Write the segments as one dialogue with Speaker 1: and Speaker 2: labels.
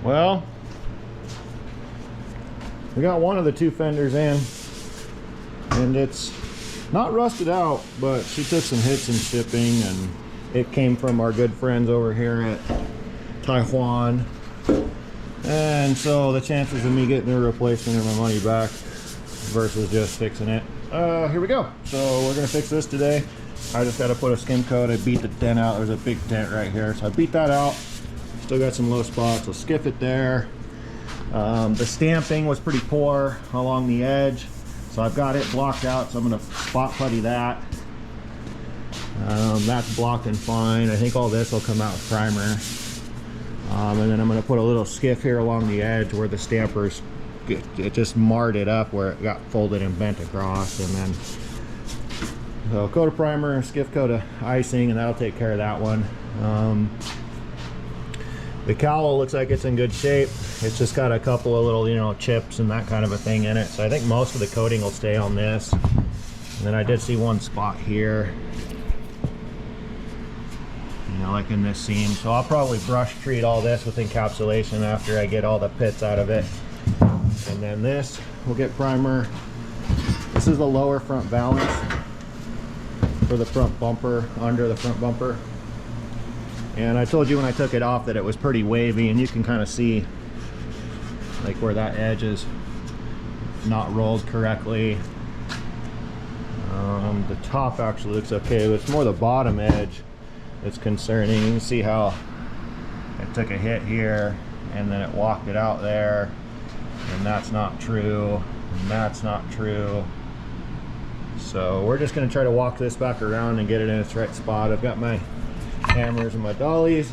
Speaker 1: Well, we got one of the two fenders in, and it's not rusted out, but she took some hits in shipping, and it came from our good friends over here at Taiwan. And so the chances of me getting a replacement or my money back versus just fixing it. Here we go. So we're gonna fix this today. I just got to put a skim coat. I beat the dent out. There's a big dent right here, so I beat that out. Still got some low spots. I'll skiff it there. The stamping was pretty poor along the edge, so I've got it blocked out, so I'm going to spot putty that. That's blocked and fine. I think all this will come out with primer. And then I'm going to put a little skiff here along the edge where the stampers, it just marred it up where it got folded and bent across. And then so coat of primer, skiff coat of icing, and that'll take care of that one. The cowl looks like it's in good shape. It's just got a couple of little, you know, chips and that kind of a thing in it. So I think most of the coating will stay on this. And then I did see one spot here, you know, like in this seam. So I'll probably brush treat all this with encapsulation after I get all the pits out of it. And then this, we'll get primer. This is the lower front balance for the front bumper, under the front bumper. And I told you when I took it off that it was pretty wavy, and you can kind of see like where that edge is not rolled correctly. The top actually looks okay, but it's more the bottom edge that's concerning. You can see how it took a hit here and then it walked it out there, and that's not true, and that's not true. So we're just going to try to walk this back around and get it in its right spot. I've got my hammers and my dollies,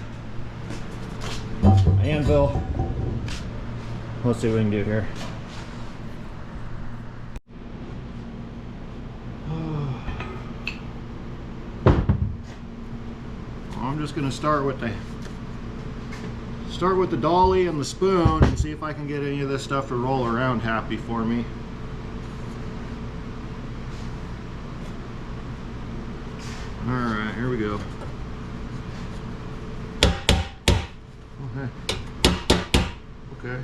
Speaker 1: my anvil. Let's see what we can do here. I'm just going to start with the dolly and the spoon and see if I can get any of this stuff to roll around happy for me. All right, here we go. Okay.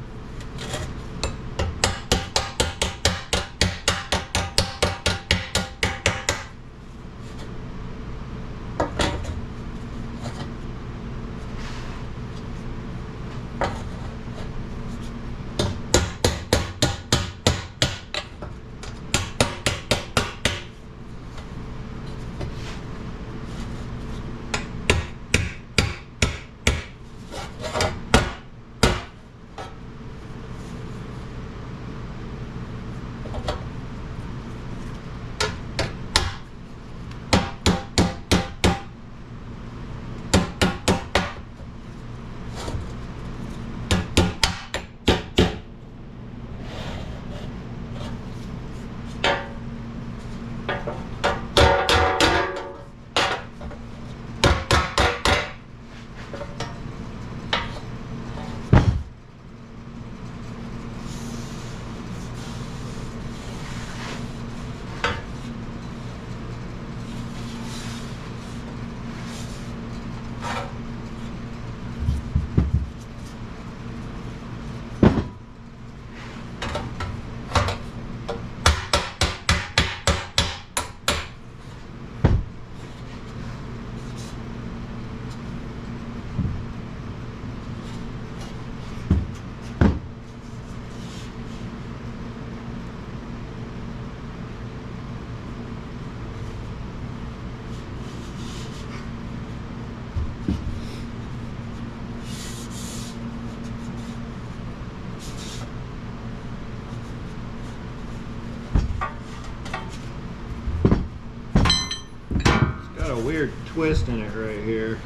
Speaker 1: A weird twist in it right here.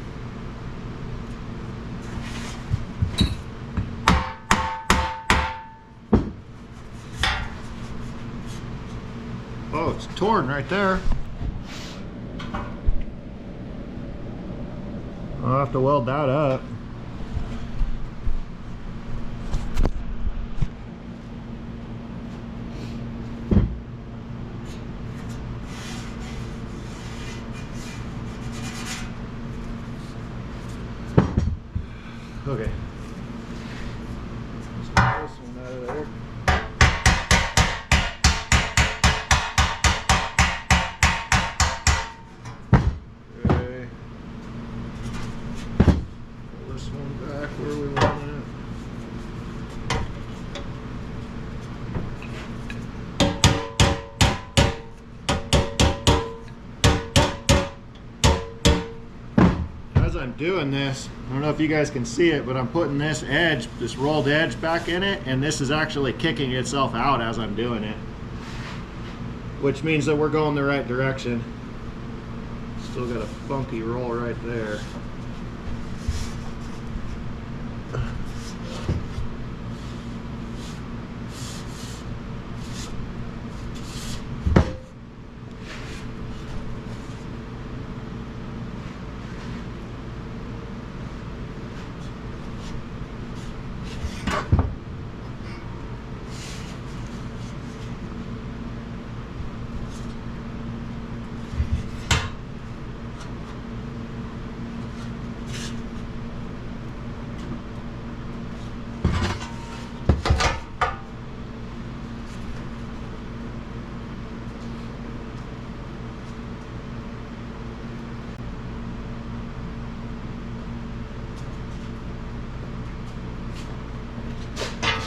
Speaker 1: Oh, it's torn right there. I'll have to weld that up. Okay. One out of there. Okay. Pull this one back where we want it. As I'm doing this, I don't know if you guys can see it, but I'm putting this edge, this rolled edge back in it, and this is actually kicking itself out as I'm doing it, which means that we're going the right direction. Still got a funky roll right there.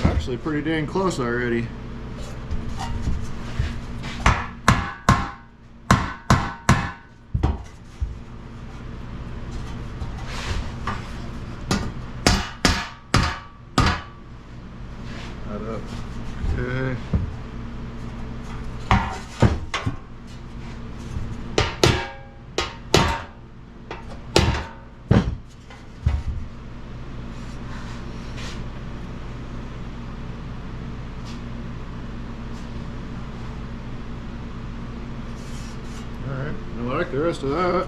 Speaker 1: Actually pretty dang close already. That up. Okay. Alright, I like the rest of that.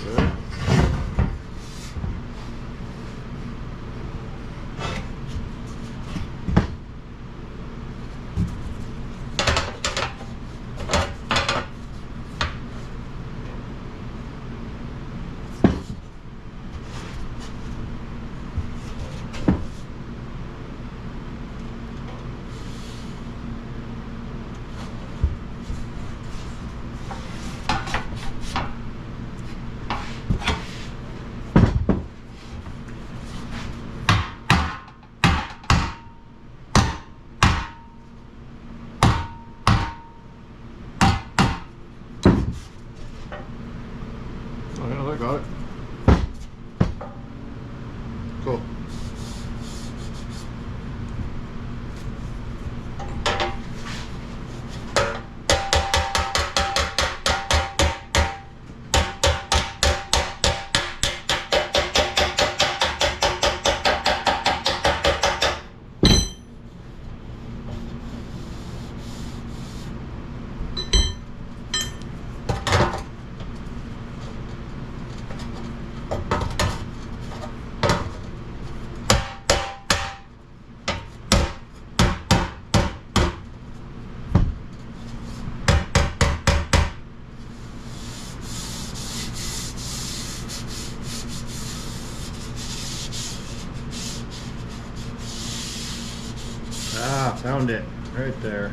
Speaker 1: Okay. Oh yeah, I got it. Cool. Ah, found it right there.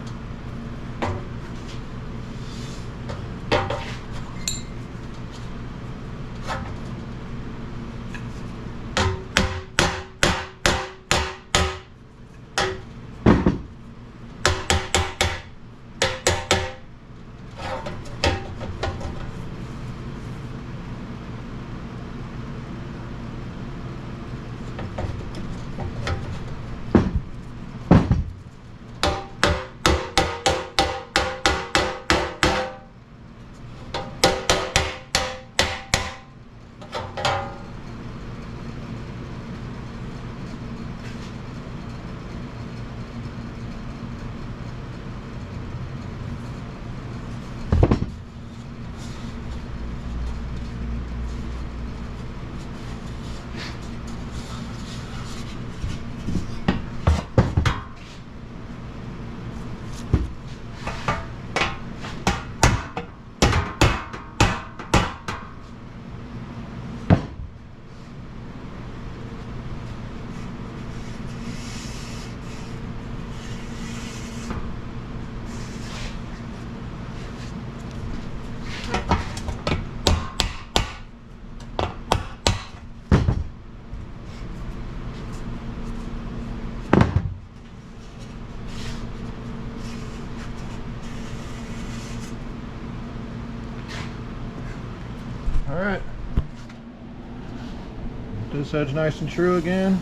Speaker 1: This edge nice and true again.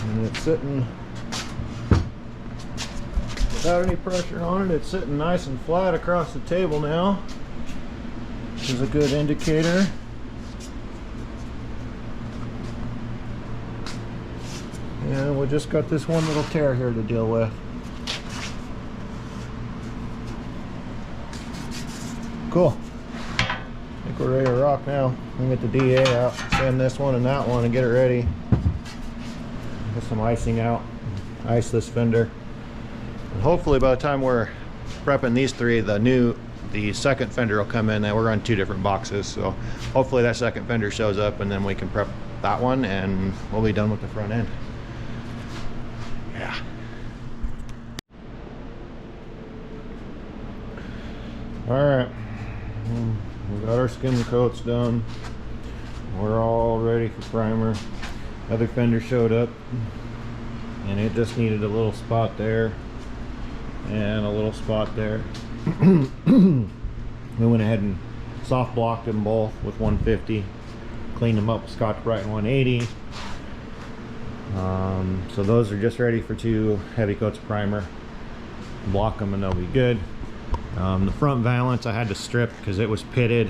Speaker 1: And it's sitting without any pressure on it. It's sitting nice and flat across the table now, which is a good indicator. And we just got this one little tear here to deal with. Cool. I think we're ready to rock now. We can get the DA out, sand this one and that one and get it ready. Get some icing out, ice this fender. And hopefully by the time we're prepping these three, the second fender will come in. And we're on 2 different boxes, so hopefully that second fender shows up and then we can prep that one and we'll be done with the front end. Yeah. Alright, we got our skim coats done. We're all ready for primer. Other fender showed up and it just needed a little spot there and a little spot there. We went ahead and soft blocked them both with 150, cleaned them up with Scotch-Brite 180. So those are just ready for 2 heavy coats of primer. Block them and they'll be good. The front valance I had to strip because it was pitted.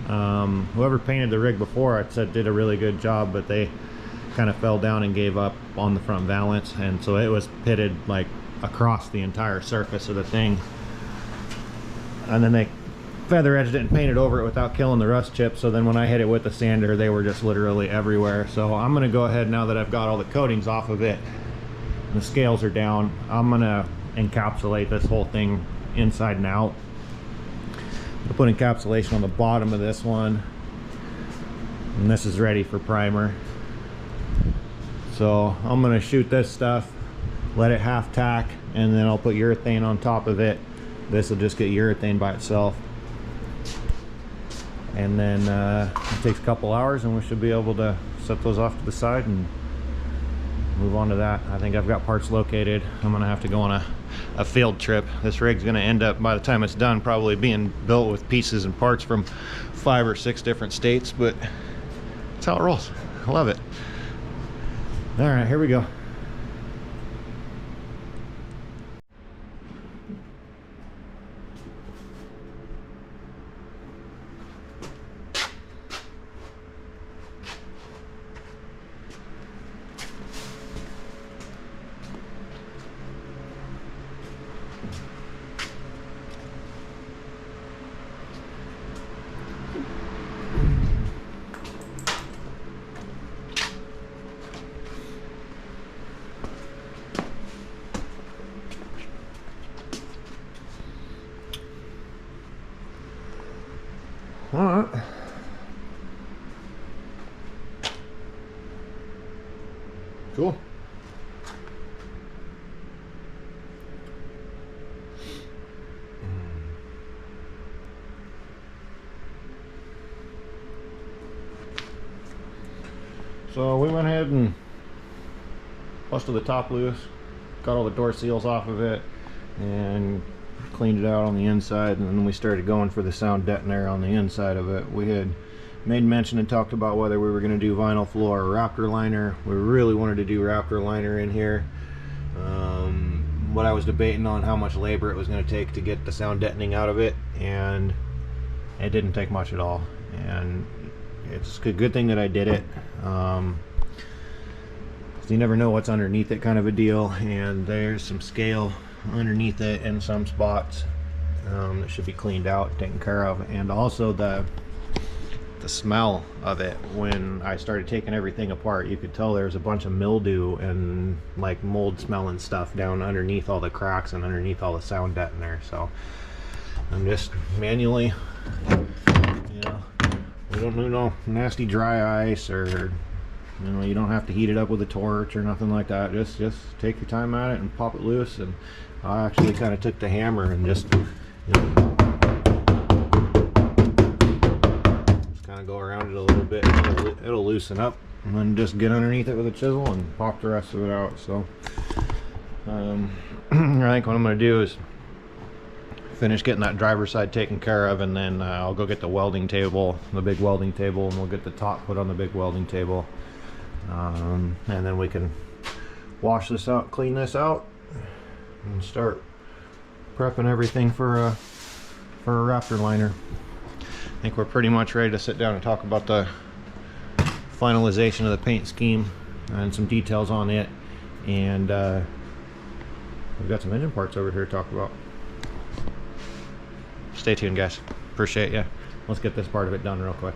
Speaker 1: Whoever painted the rig before, I said, did a really good job, but they kind of fell down and gave up on the front valance, and so it was pitted like across the entire surface of the thing. And then they feather edged it and painted over it without killing the rust chips, so then when I hit it with the sander, they were just literally everywhere. So I'm gonna go ahead, now that I've got all the coatings off of it, the scales are down, I'm gonna encapsulate this whole thing inside and out. I'll put encapsulation on the bottom of this one, and this is ready for primer. So I'm gonna shoot this stuff, let it half tack, and then I'll put urethane on top of it. This will just get urethane by itself, and then it takes a couple hours and we should be able to set those off to the side and move on to that. I think I've got parts located. I'm gonna have to go on a field trip. This rig's gonna end up, by the time it's done, probably being built with pieces and parts from 5 or 6 different states, but that's how it rolls. I love it. All right, here we go. All right. Cool. So we went ahead and busted the top loose, got all the door seals off of it, and cleaned it out on the inside, and then we started going for the sound deadener on the inside of it. We had made mention and talked about whether we were going to do vinyl floor or Raptor liner. We really wanted to do Raptor liner in here. What I was debating on how much labor it was going to take to get the sound deadening out of it, and it didn't take much at all, and it's a good thing that I did it. You never know what's underneath it, kind of a deal, and there's some scale underneath it in some spots that should be cleaned out, taken care of. And also the smell of it, when I started taking everything apart, you could tell there's a bunch of mildew and like mold smelling stuff down underneath all the cracks and underneath all the sound deadener. So I'm just manually, you know, we don't do no nasty dry ice, or you know, you don't have to heat it up with a torch or nothing like that. Just take your time at it and pop it loose. And I actually kind of took the hammer and just, you know, kind of go around it a little bit. It'll loosen up, and then just get underneath it with a chisel and pop the rest of it out. So I think what I'm going to do is finish getting that driver's side taken care of, and then I'll go get the welding table, the big welding table, and we'll get the top put on the big welding table. And then we can wash this out, clean this out, and start prepping everything for a Raptor liner. I think we're pretty much ready to sit down and talk about the finalization of the paint scheme and some details on it. And we've got some engine parts over here to talk about. Stay tuned, guys. Appreciate you. Let's get this part of it done real quick.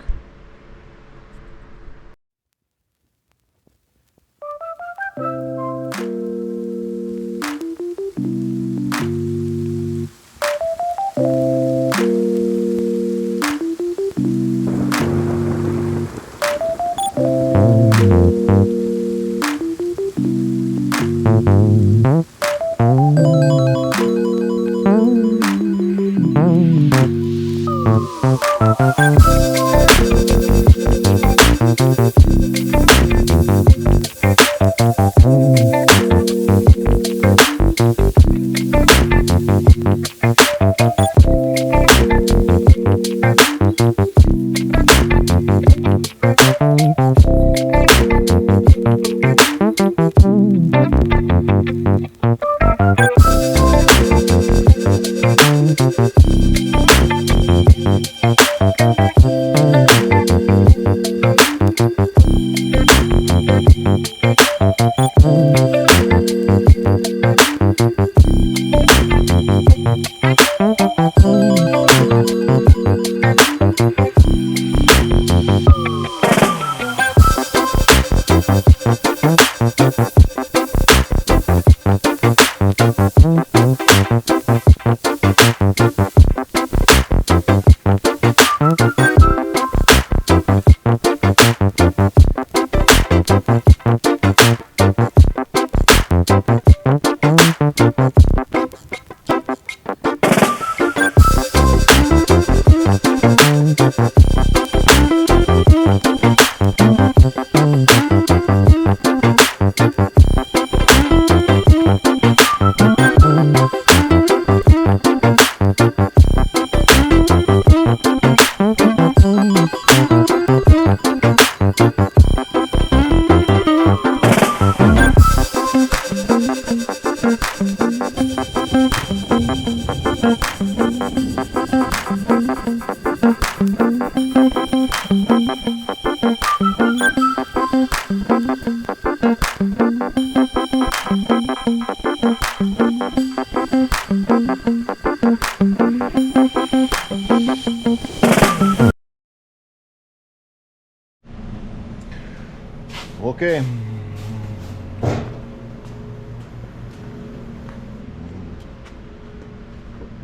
Speaker 1: Okay.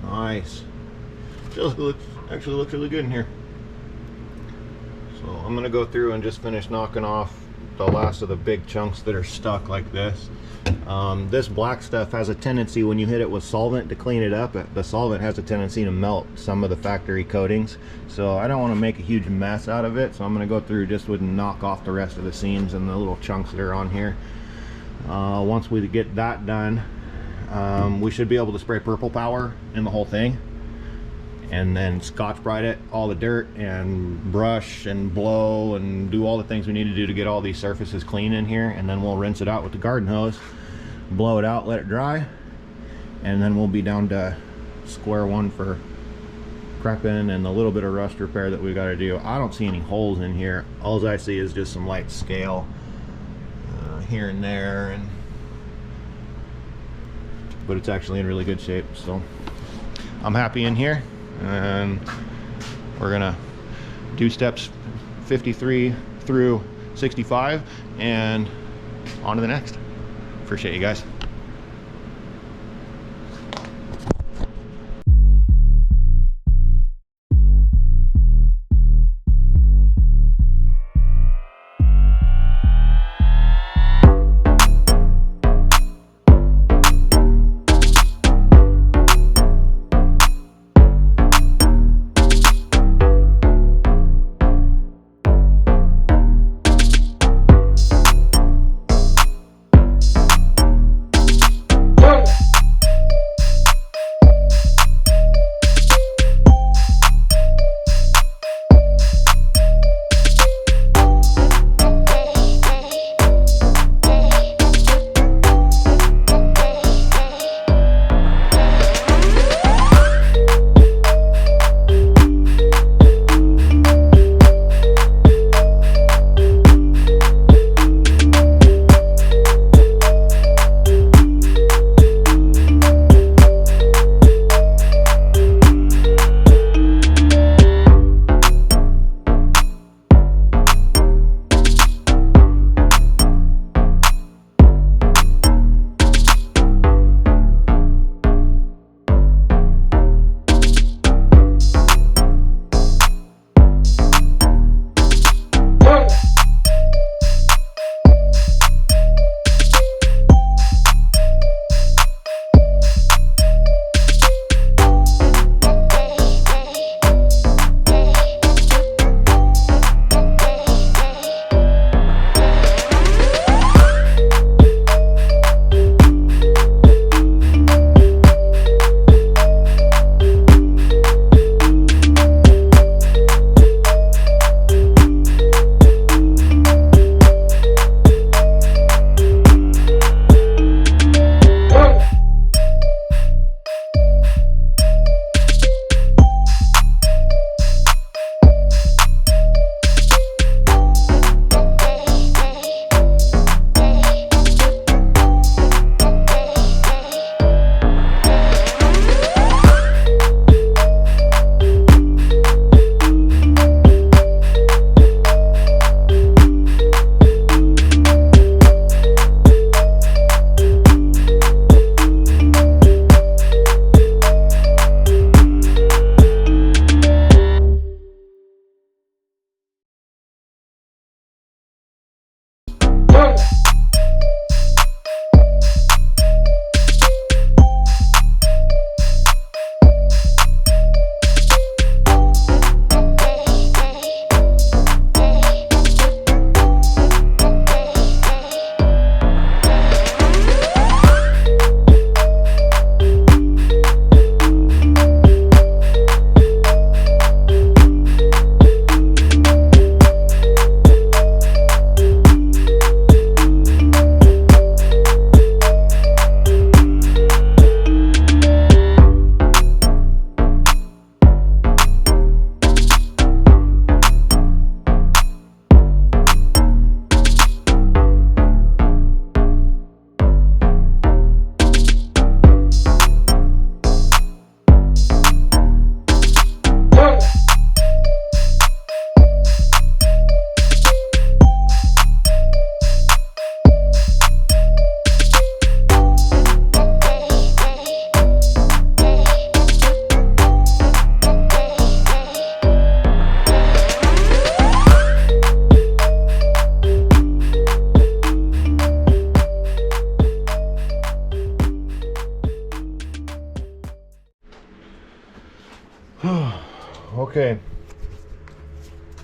Speaker 1: Nice. Actually looks really good in here. So I'm gonna go through and just finish knocking off the last of the big chunks that are stuck like this. This black stuff has a tendency, when you hit it with solvent to clean it up, the solvent has a tendency to melt some of the factory coatings. So I don't want to make a huge mess out of it, so I'm going to go through just with knock off the rest of the seams and the little chunks that are on here. Once we get that done, we should be able to spray purple power in the whole thing, and then Scotch-Brite it, all the dirt, and brush and blow and do all the things we need to do to get all these surfaces clean in here. And then we'll rinse it out with the garden hose, blow it out, let it dry, and then we'll be down to square one for prepping and the little bit of rust repair that we got to do. I don't see any holes in here. All I see is just some light scale here and there, but it's actually in really good shape. So I'm happy in here, and we're gonna do steps 53 through 65 and on to the next. Appreciate you guys.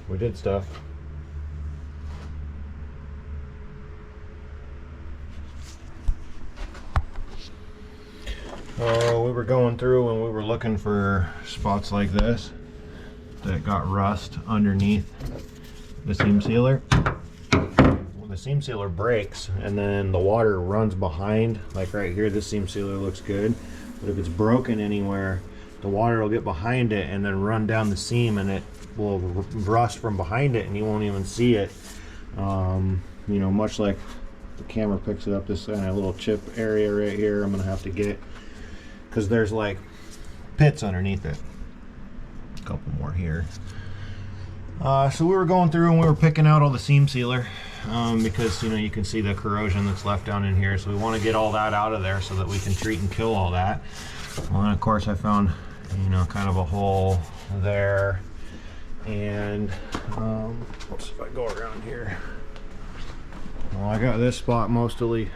Speaker 1: we did stuff. We were going through and we were looking for spots like this that got rust underneath the seam sealer. Well, the seam sealer breaks and then the water runs behind, like right here. This seam sealer looks good, but if it's broken anywhere, the water will get behind it and then run down the seam, and it will rust from behind it and you won't even see it. You know, much like the camera picks it up, this kind of little chip area right here I'm gonna have to get, because there's like pits underneath it. A couple more here. So we were going through and we were picking out all the seam sealer because, you know, you can see the corrosion that's left down in here. So we want to get all that out of there so that we can treat and kill all that. Well, and of course I found, you know, kind of a hole there. And let's see if I go around here. Well, I got this spot mostly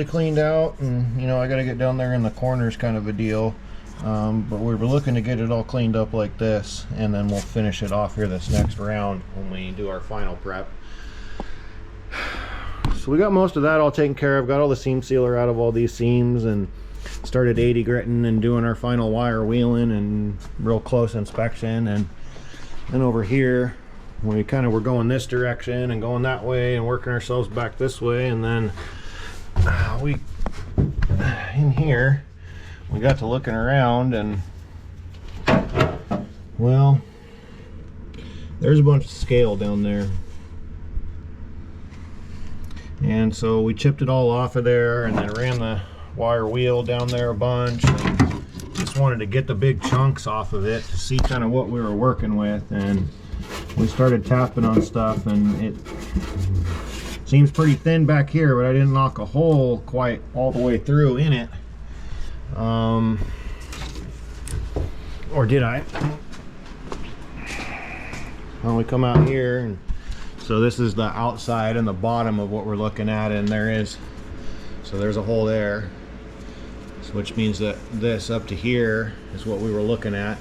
Speaker 1: cleaned out, and you know, I got to get down there in the corners, kind of a deal. But we were looking to get it all cleaned up like this, and then we'll finish it off here this next round when we do our final prep. So we got most of that all taken care of. Got all the seam sealer out of all these seams and started 80 gritting and doing our final wire wheeling and real close inspection. And then over here, we kind of were going this direction and going that way and working ourselves back this way, and then we in here we got to looking around, and well, there's a bunch of scale down there, and so we chipped it all off of there and then ran the wire wheel down there a bunch, and just wanted to get the big chunks off of it to see kind of what we were working with. And we started tapping on stuff, and it seems pretty thin back here, but I didn't knock a hole quite all the way through in it. Or did I? Well, we come out here, and so this is the outside and the bottom of what we're looking at, and there's a hole there, so which means that this up to here is what we were looking at.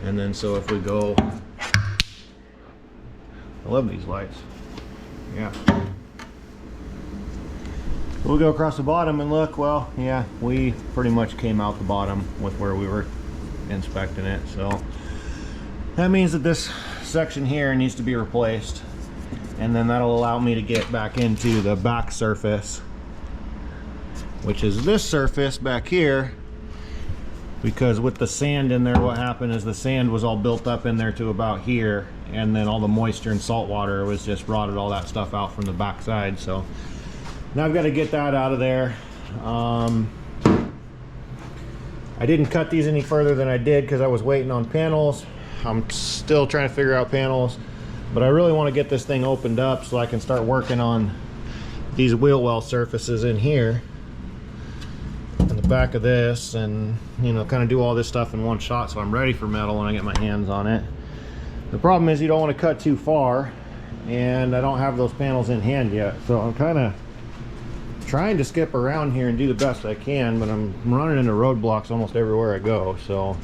Speaker 1: And then so if we go, I love these lights. Yeah. We'll go across the bottom and look. Well, yeah, we pretty much came out the bottom with where we were inspecting it. So that means that this section here needs to be replaced. And then that'll allow me to get back into the back surface, which is this surface back here. Because with the sand in there, what happened is the sand was all built up in there to about here, and then all the moisture and salt water was just rotted all that stuff out from the back side. So now I've got to get that out of there. I didn't cut these any further than I did because I was waiting on panels. I'm still trying to figure out panels, but I really want to get this thing opened up so I can start working on these wheel well surfaces in here in the back of this, and you know, kind of do all this stuff in one shot so I'm ready for metal when I get my hands on it. The problem is you don't want to cut too far, and I don't have those panels in hand yet, so I'm kind of trying to skip around here and do the best I can, but I'm running into roadblocks almost everywhere I go. So,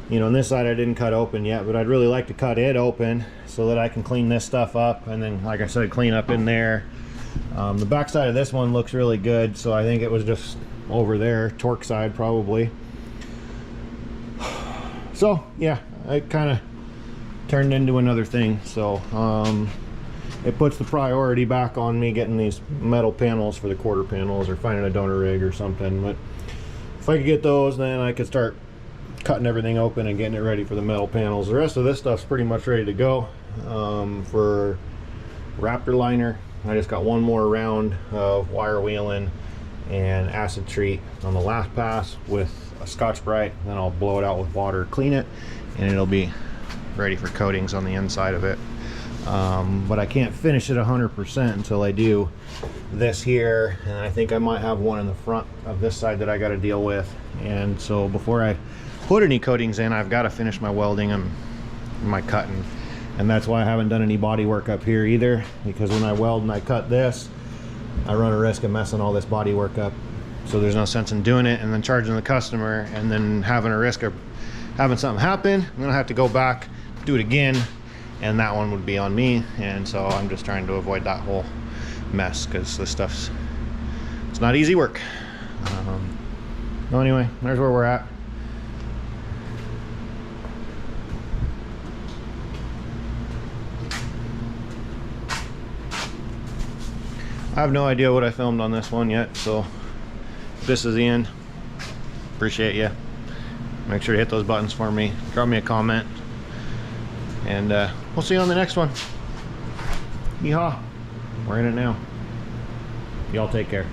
Speaker 1: you know, on this side I didn't cut open yet, but I'd really like to cut it open so that I can clean this stuff up, and then, like I said, clean up in there. The back side of this one looks really good, so I think it was just over there, torque side probably. So yeah, it kind of turned into another thing. So it puts the priority back on me getting these metal panels for the quarter panels, or finding a donor rig or something. But if I could get those, then I could start cutting everything open and getting it ready for the metal panels. The rest of this stuff's pretty much ready to go. For Raptor liner, I just got one more round of wire wheeling and acid treat on the last pass with a Scotch-Brite. Then I'll blow it out with water, clean it, and it'll be ready for coatings on the inside of it. But I can't finish it 100% until I do this here, and I think I might have one in the front of this side that I got to deal with. And so before I put any coatings in, I've got to finish my welding and my cutting. And that's why I haven't done any body work up here either, because when I weld and I cut this, I run a risk of messing all this body work up. So there's no sense in doing it and then charging the customer and then having a risk of having something happen. I'm gonna have to go back, do it again, and that one would be on me. And so I'm just trying to avoid that whole mess, because this stuff's, it's not easy work. Well, anyway, there's where we're at. I have no idea what I filmed on this one yet, so if this is the end, appreciate you. Make sure to hit those buttons for me, drop me a comment, and we'll see you on the next one. Yeehaw, we're in it now. Y'all take care.